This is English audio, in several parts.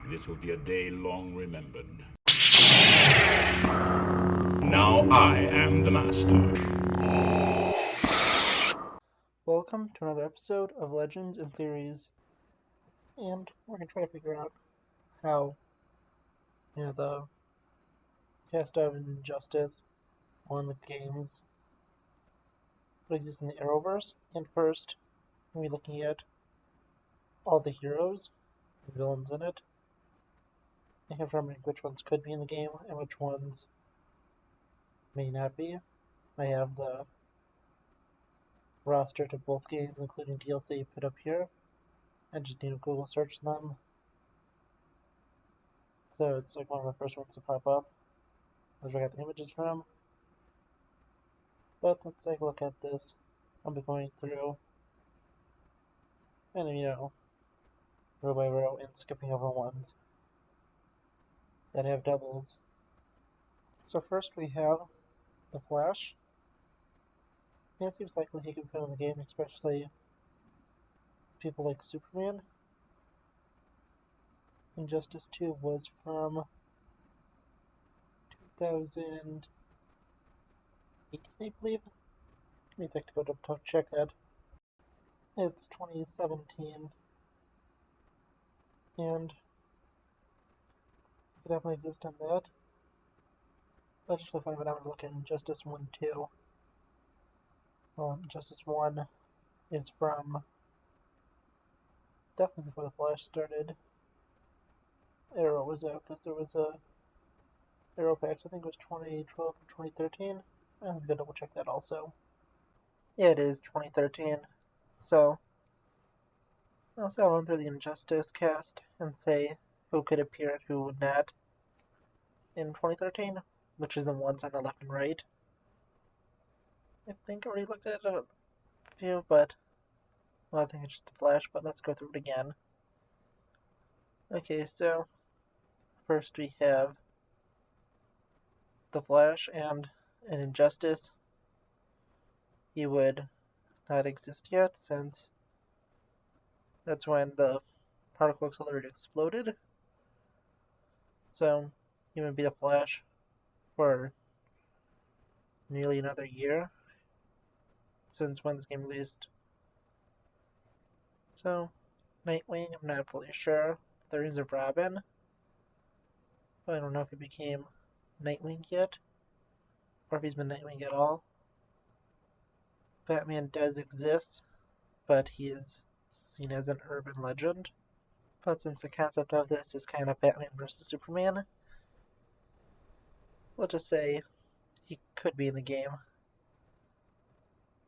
This will be a day long remembered. Now I am the master. Welcome to another episode of Legends and Theories, and we're going to try to figure out how, the cast of Injustice on the games that exist in the Arrowverse. And first, we'll be looking at all the heroes and villains in it, and confirming which ones could be in the game and which ones may not be. I have the roster to both games, including DLC, put up here. I just need to Google search them. So it's like one of the first ones to pop up, which I got the images from. But let's take a look at this. I'll be going through and row by row and skipping over ones that have doubles. So first we have the Flash. And it seems likely he can fit in the game, especially people like Superman. Injustice 2 was from 2018, I believe. Give me a sec to go to check that. It's 2017, and it could definitely exist in that. But just for fun of it, I'm going to look at Injustice 1 too. Well, Injustice 1 is from definitely before the Flash started. Arrow was out because there was a Arrow patch, I think it was 2012 or 2013. I'm going to double check that also. Yeah, it is 2013. So, I'll run through the Injustice cast and say who could appear and who would not in 2013, which is the ones on the left and right. I think I already looked at a few, but I think it's just the Flash, but let's go through it again. Okay, so first we have the Flash and an Injustice. He would not exist yet, since that's when the particle accelerator exploded. So he would be the Flash for nearly another year since when this game released. So Nightwing, I'm not fully sure. There is a Robin, but I don't know if he became Nightwing yet, or if he's been Nightwing at all. Batman does exist, but he is seen as an urban legend. But since the concept of this is kind of Batman versus Superman, we'll just say he could be in the game.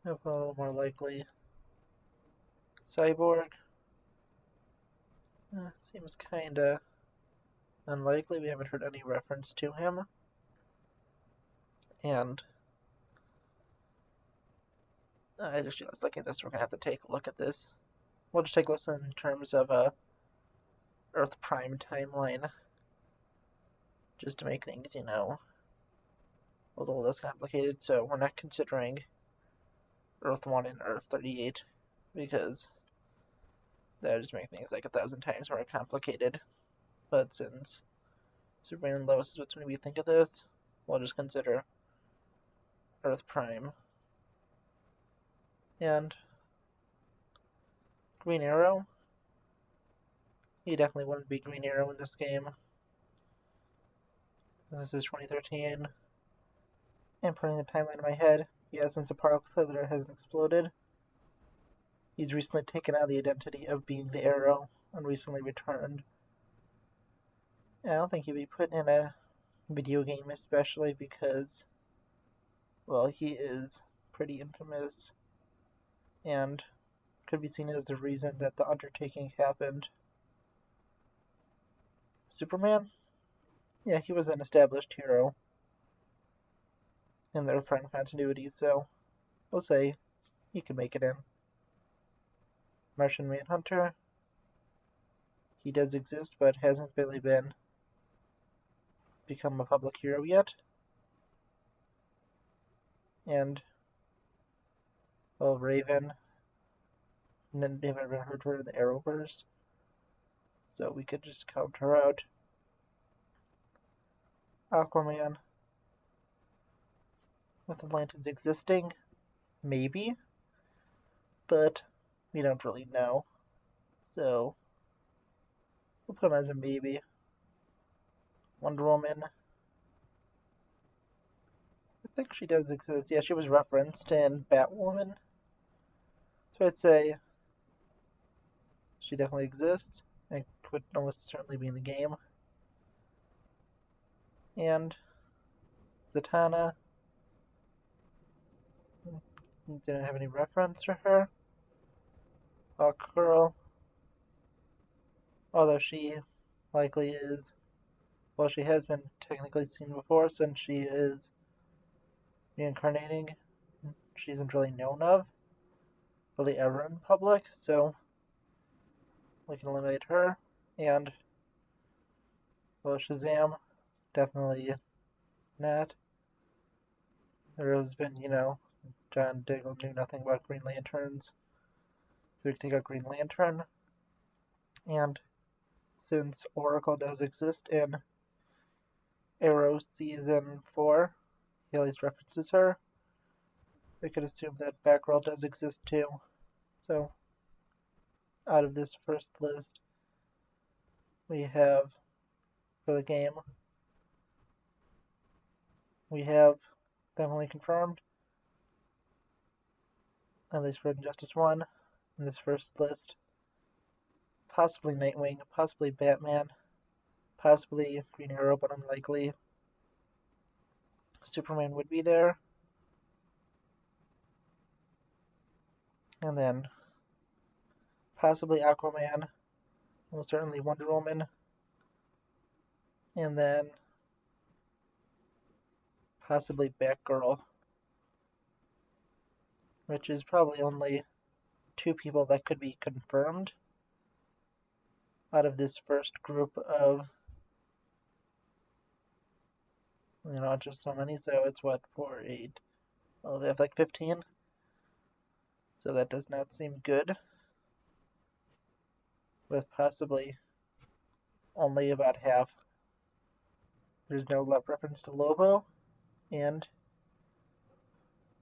A little more likely. Cyborg. Seems kinda unlikely. We haven't heard any reference to him. And I just realized looking at this, we're gonna have to take a look at this. We'll just take a listen in terms of a Earth Prime timeline, just to make things, a little less complicated. So we're not considering Earth 1 and Earth 38, because that would just make things like 1,000 times more complicated. But since Superman and Lois is what's going to be think of this, we'll just consider Earth Prime. And Green Arrow, he definitely wouldn't be Green Arrow in this game. This is 2013. And putting the timeline in my head, since the particle accelerator hasn't exploded, he's recently taken on the identity of being the Arrow and recently returned. And I don't think he'd be put in a video game, especially because, well, he is pretty infamous and could be seen as the reason that the undertaking happened. Superman? Yeah, he was an established hero in the Earth Prime continuity, so we'll say he could make it in. Martian Manhunter, he does exist, but hasn't really become a public hero yet. And, well, Raven, haven't heard her in the Arrowverse. so we could just count her out. Aquaman with Atlantis existing, maybe, but we don't really know. So we'll put him as a maybe. Wonder Woman, I think she does exist. Yeah, she was referenced in Batwoman. So I'd say she definitely exists and could almost certainly be in the game. And Zatanna, didn't have any reference to her. Hawkgirl, although she likely is, well, she has been technically seen before since she is reincarnating. She isn't really known of, really ever in public, so we can eliminate her. And, well, Shazam, definitely not. There has been, John Diggle knew nothing about Green Lanterns, so we can take out Green Lantern. And since Oracle does exist in Arrow Season 4, he always references her, we could assume that Batgirl does exist too. So, out of this first list, we have, for the game, we have definitely confirmed, at least for Injustice 1, in this first list, possibly Nightwing, possibly Batman, possibly Green Arrow, but unlikely. Superman would be there. And then possibly Aquaman, almost certainly Wonder Woman. And then possibly Batgirl, which is probably only 2 people that could be confirmed out of this first group of, just so many. So it's what, 4, 8, they have like 15. So that does not seem good, with possibly only about half. There's no love reference to Lobo, and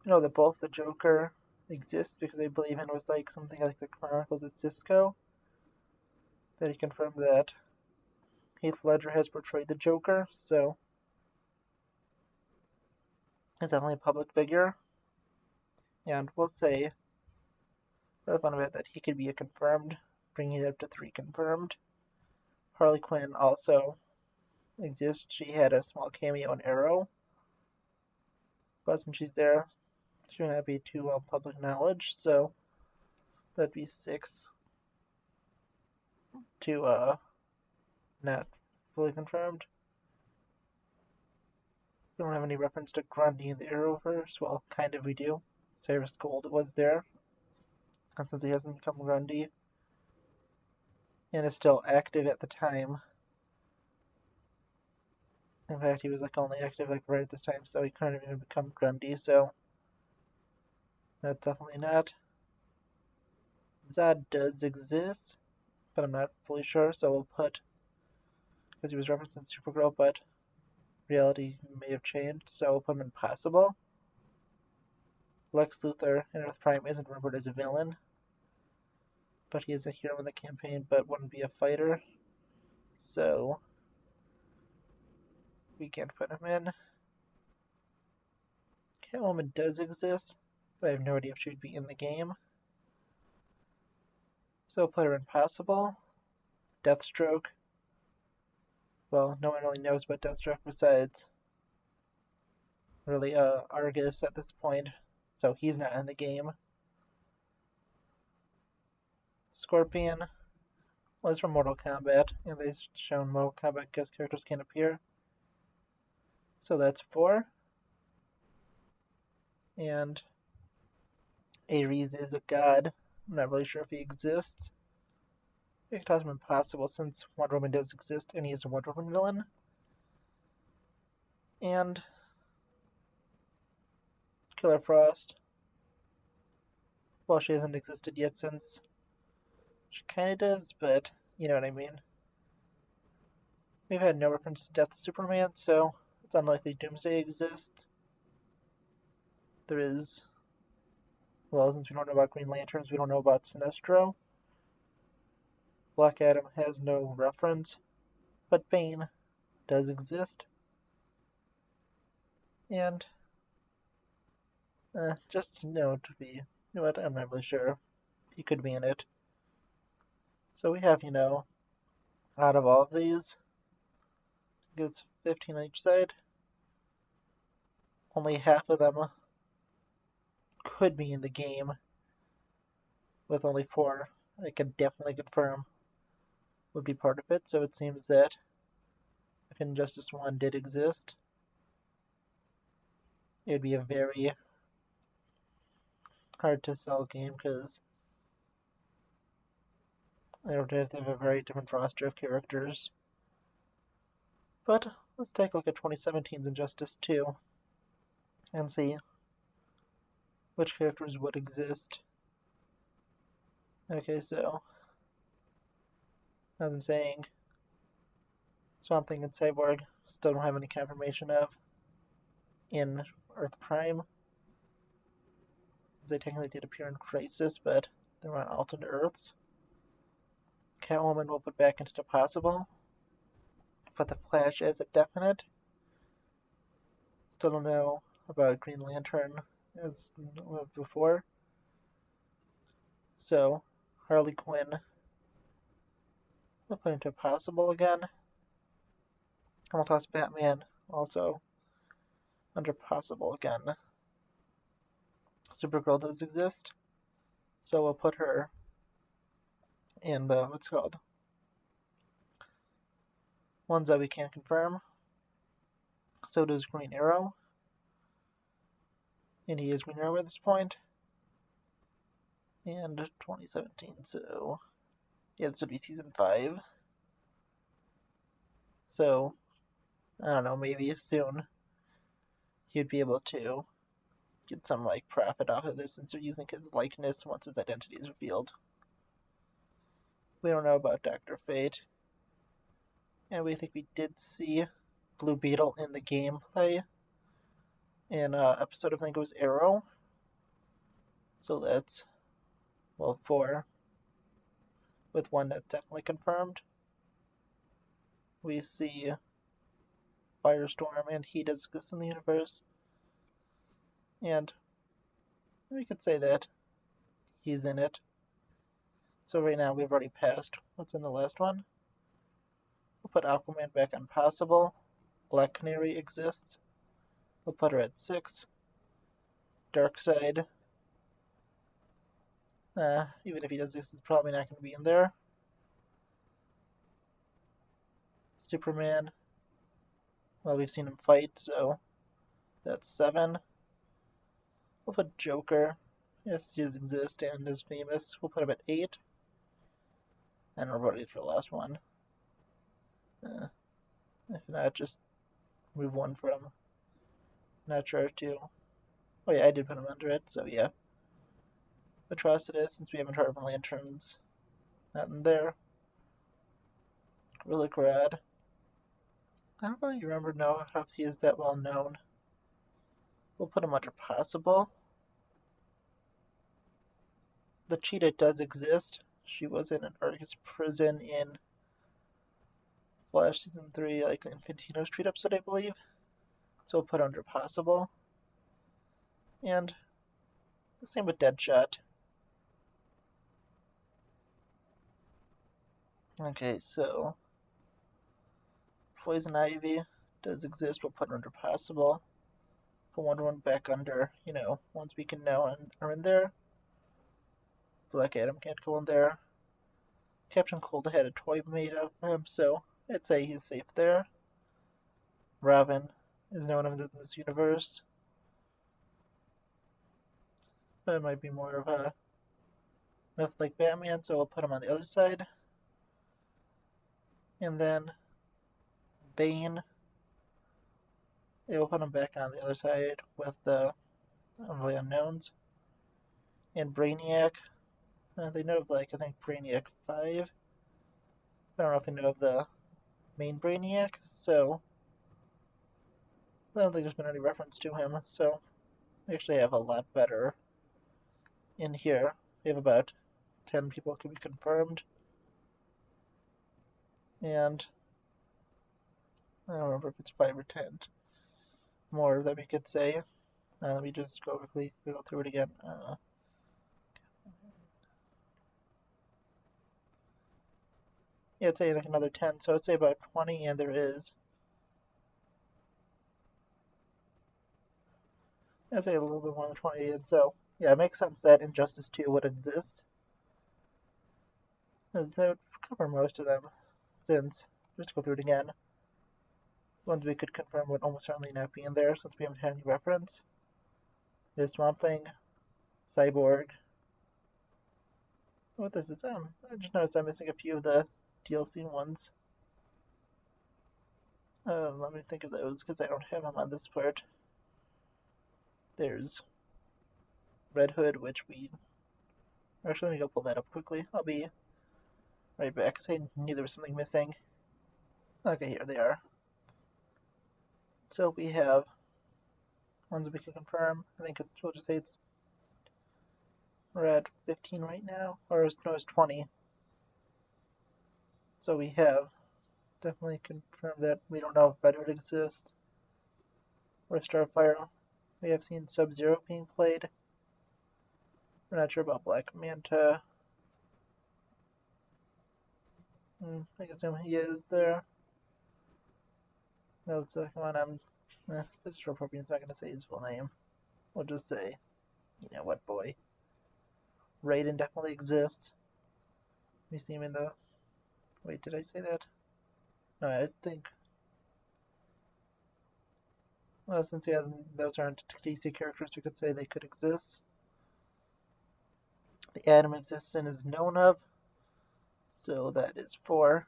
that both the Joker exists because I believe it was like something like the Chronicles of Cisco that he confirmed that Heath Ledger has portrayed the Joker, so he's definitely a public figure. And we'll say, for the fun of it, that he could be a confirmed, bringing it up to 3 confirmed. Harley Quinn also exists. She had a small cameo in Arrow, but since she's there, she would not be too well public knowledge, so that'd be 6 to not fully confirmed. We don't have any reference to Grundy in the Arrowverse. Well, kind of we do. Cyrus Gold was there, and since he hasn't become Grundy, and is still active at the time. In fact, he was only active right at this time, so he couldn't even become Grundy, so that's definitely not. Zod does exist, but I'm not fully sure, so we'll put, because he was referenced in Supergirl, but reality may have changed, so we'll put him in possible. Lex Luthor in Earth Prime isn't remembered as a villain, but he is a hero in the campaign, but wouldn't be a fighter, so we can't put him in. Catwoman does exist, but I have no idea if she would be in the game. So we'll put her in possible. Deathstroke. Well, no one really knows about Deathstroke besides really Argus at this point, so he's not in the game. Scorpion was from Mortal Kombat, and they've shown Mortal Kombat guest characters can appear. So that's 4. And Ares is a god. I'm not really sure if he exists. We could toss him impossible since Wonder Woman does exist and he is a Wonder Woman villain. And Killer Frost. Well, she hasn't existed yet since she kinda does, but you know what I mean. We've had no reference to Death Superman, so it's unlikely Doomsday exists. There is, well, since we don't know about Green Lanterns, we don't know about Sinestro. Black Adam has no reference, but Bane does exist. And, just, to be, what, I'm not really sure. He could be in it. So we have, out of all of these, I think it's 15 on each side. Only half of them could be in the game, with only 4 I can definitely confirm would be part of it. So it seems that if Injustice 1 did exist, it would be a very hard to sell game because they would have a very different roster of characters. But let's take a look at 2017's Injustice 2 and see which characters would exist. Okay, so as I'm saying, Swamp Thing and Cyborg still don't have any confirmation of in Earth Prime. They technically did appear in Crisis, but they were on alternate Earths. Catwoman will put back into the possible, but the Flash is a definite. Still don't know about Green Lantern as before. So Harley Quinn will put into possible again. And we'll toss Batman also under possible again. Supergirl does exist, so we'll put her in the, what's called, ones that we can't confirm. So does Green Arrow, and he is Green Arrow at this point. And 2017, so yeah, this would be season 5. So I don't know, maybe soon he'd be able to get some profit off of this since they're using his likeness once his identity is revealed. We don't know about Dr. Fate, and we think we did see Blue Beetle in the gameplay in episode, I think it was Arrow. So that's, well, 4, with 1 that's definitely confirmed. We see Firestorm, and he does exist in the universe. And we could say that he's in it. So right now we've already passed what's in the last one. We'll put Aquaman back on possible. Black Canary exists. We'll put her at 6. Darkseid, even if he does exist, he's probably not going to be in there. Superman, well, we've seen him fight, so that's 7. We'll put Joker. Yes, he does exist and is famous. We'll put him at 8. And we're ready for the last one. If not, just move 1 from Natural 2. Oh yeah, I did put him under it, so yeah. Atrocitus, since we haven't heard of Lanterns. Not in there. Really rad. I don't really remember if he is that well known. We'll put him under possible. The Cheetah does exist. She was in an Argus prison in Flash Season 3, like in Infantino Street episode, I believe. So we'll put under possible. And the same with Deadshot. Okay, so Poison Ivy does exist. We'll put under possible. Put Wonder Woman back under, ones we can know and are in there. Black Adam can't go in there. Captain Cold had a toy made of him, so I'd say he's safe there. Robin is known in this universe. But it might be more of a myth like Batman, so we'll put him on the other side. And then Bane, we'll put him back on the other side with the Unholy Unknowns. And Brainiac, they know of I think Brainiac 5. I don't know if they know of the main Brainiac, so I don't think there's been any reference to him, so we actually have a lot better in here. We have about 10 people can be confirmed, and I don't remember if it's 5 or 10 more that we could say. Let me just go quickly go through it again. Yeah, I'd say like another 10, so I'd say about 20, and there is. I'd say a little bit more than 20, and so, yeah, it makes sense that Injustice 2 would exist. Because that would cover most of them, since, just to go through it again, ones we could confirm would almost certainly not be in there, since we haven't had any reference. There's Swamp Thing, Cyborg. What this is, I just noticed I'm missing a few of the DLC ones. Let me think of those, because I don't have them on this part. There's Red Hood, which we... Actually, let me go pull that up quickly. I'll be right back, because I knew there was something missing. Okay, here they are. So we have ones we can confirm. I think we'll just say we're at 15 right now, or no, it's 20. So we have definitely confirmed that we don't know if Red Hood exists or Starfire. We have seen Sub-Zero being played. We're not sure about Black Manta. I assume he is there. No, the second one, it's appropriate. I'm not going to say his full name. We'll just say, you know what, boy. Raiden definitely exists. We see him in the... Wait, did I say that? No, I think... Well, since yeah, those aren't DC characters, we could say they could exist. The Atom exists and is known of, so that is 4.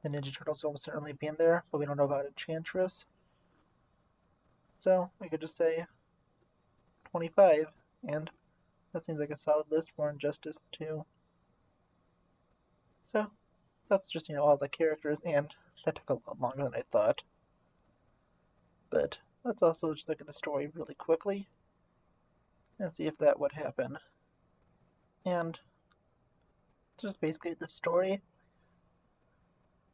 The Ninja Turtles will almost certainly be in there, but we don't know about Enchantress. So we could just say 25, and that seems like a solid list for Injustice 2. So that's just, all the characters, and that took a lot longer than I thought. But let's also just look at the story really quickly and see if that would happen. And just basically the story.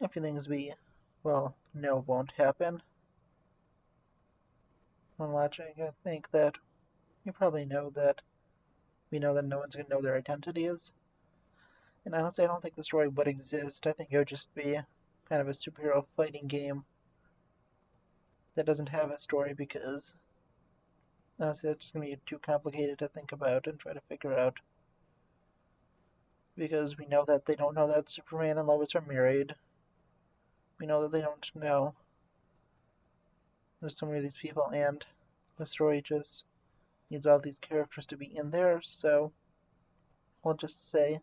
A few things we, well, know won't happen. When watching, I think that you probably know that we know that no one's going to know their identities. And honestly, I don't think the story would exist. I think it would just be kind of a superhero fighting game that doesn't have a story because honestly, that's just going to be too complicated to think about and try to figure out. Because we know that they don't know that Superman and Lois are married. We know that they don't know there's so many of these people, and the story just needs all these characters to be in there, so we'll just say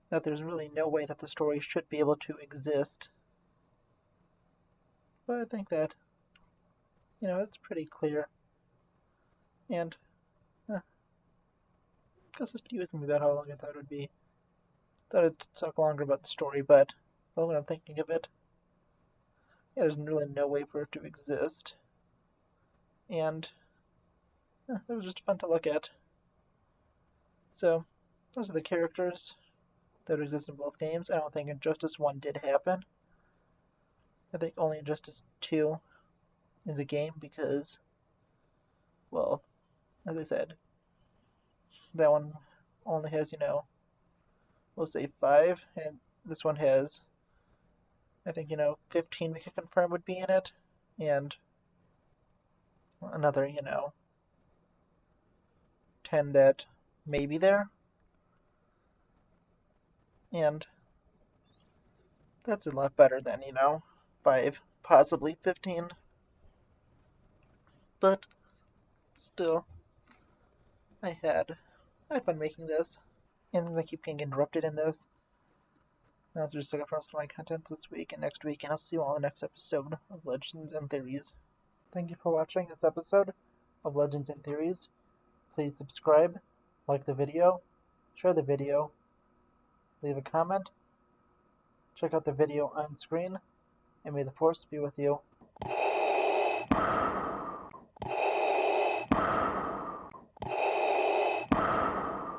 that there's really no way that the story should be able to exist. But I think that, it's pretty clear. And, I guess this video isn't about how long I thought it would be. I thought it'd talk longer about the story, but, well, when I'm thinking of it, yeah, there's really no way for it to exist. And, it was just fun to look at. So, those are the characters that exist in both games. I don't think Injustice 1 did happen. I think only Injustice 2 is a game because, well, as I said, that one only has, we'll say 5, and this one has, I think, 15 we can confirm would be in it, and another, 10 that may be there. And that's a lot better than, 5, possibly 15. But still, I had fun making this. And since I keep getting interrupted in this, that's just looking for most of my content this week and next week, and I'll see you all in the next episode of Legends and Theories. Thank you for watching this episode of Legends and Theories. Please subscribe, like the video, share the video, leave a comment, check out the video on screen, and may the Force be with you.